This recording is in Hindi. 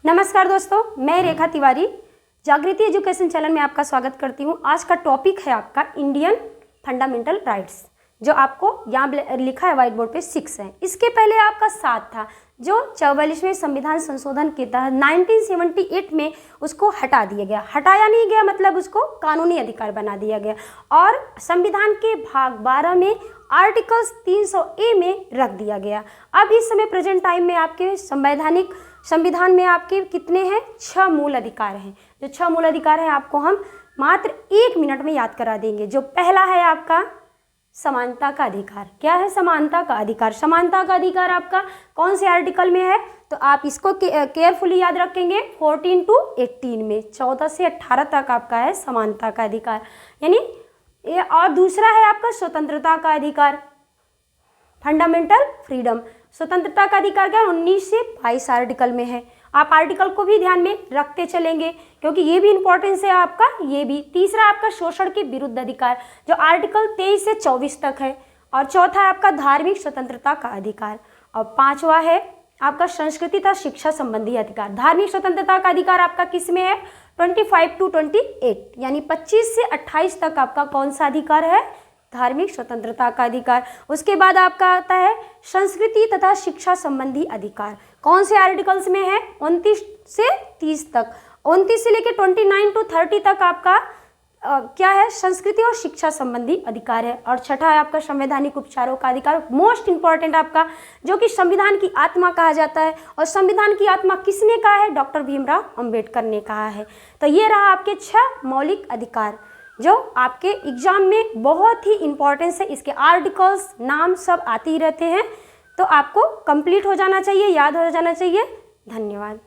नमस्कार दोस्तों, मैं रेखा तिवारी जागृति एजुकेशन चैनल में आपका स्वागत करती हूँ। आज का टॉपिक है आपका इंडियन फंडामेंटल राइट्स, जो आपको यहाँ लिखा है व्हाइट बोर्ड पे 6 है। इसके पहले आपका 7 था, जो 44वें संविधान संशोधन के तहत 1978 में उसको हटा दिया गया। हटाया नहीं गया मतलब उसको कानूनी अधिकार बना दिया गया और संविधान के भाग 12 में आर्टिकल्स 300A में रख दिया गया। अब इस समय प्रेजेंट टाइम में आपके संविधान में आपके कितने हैं? 6 मूल अधिकार हैं। जो 6 मूल अधिकार हैं आपको हम मात्र 1 मिनट में याद करा देंगे। जो पहला है आपका समानता का अधिकार। क्या है समानता का अधिकार? समानता का अधिकार आपका कौन से आर्टिकल में है? तो आप इसको केयरफुली याद रखेंगे। 14 to 18 में 14 से 18 तक आपका है समानता का अधिकार, यानी ये। और दूसरा है आपका स्वतंत्रता का अधिकार, फंडामेंटल फ्रीडम। स्वतंत्रता का अधिकार क्या 19 से 22 आर्टिकल में है। आप आर्टिकल को भी ध्यान में रखते चलेंगे क्योंकि ये भी इंपॉर्टेंस है आपका, ये भी। तीसरा आपका शोषण के विरुद्ध अधिकार, जो आर्टिकल 23 से 24 तक है। और चौथा है आपका धार्मिक स्वतंत्रता का अधिकार। और 5वां है आपका संस्कृति तथा शिक्षा संबंधी अधिकार। धार्मिक स्वतंत्रता का अधिकार आपका किस में है? 25 to 28, यानी 25 से 28 तक आपका कौन सा अधिकार है? धार्मिक स्वतंत्रता का अधिकार। उसके बाद आपका आता है संस्कृति तथा शिक्षा संबंधी अधिकार। कौन से आर्टिकल्स में है? 29 से 30 तक। 29 से लेकर 29 to 30 तक आपका क्या है? संस्कृति और शिक्षा संबंधी अधिकार है। और छठा है आपका संवैधानिक उपचारों का अधिकार, मोस्ट इंपॉर्टेंट आपका, जो कि संविधान की आत्मा कहा जाता है। और संविधान की आत्मा किसने कहा है? डॉक्टर भीमराव अंबेडकर ने कहा है। तो ये रहा आपके 6 मौलिक अधिकार जो आपके एग्जाम में बहुत ही इंपॉर्टेंस है। इसके आर्टिकल्स नाम सब आते ही रहते हैं, तो आपको कंप्लीट हो जाना चाहिए, याद हो जाना चाहिए। धन्यवाद।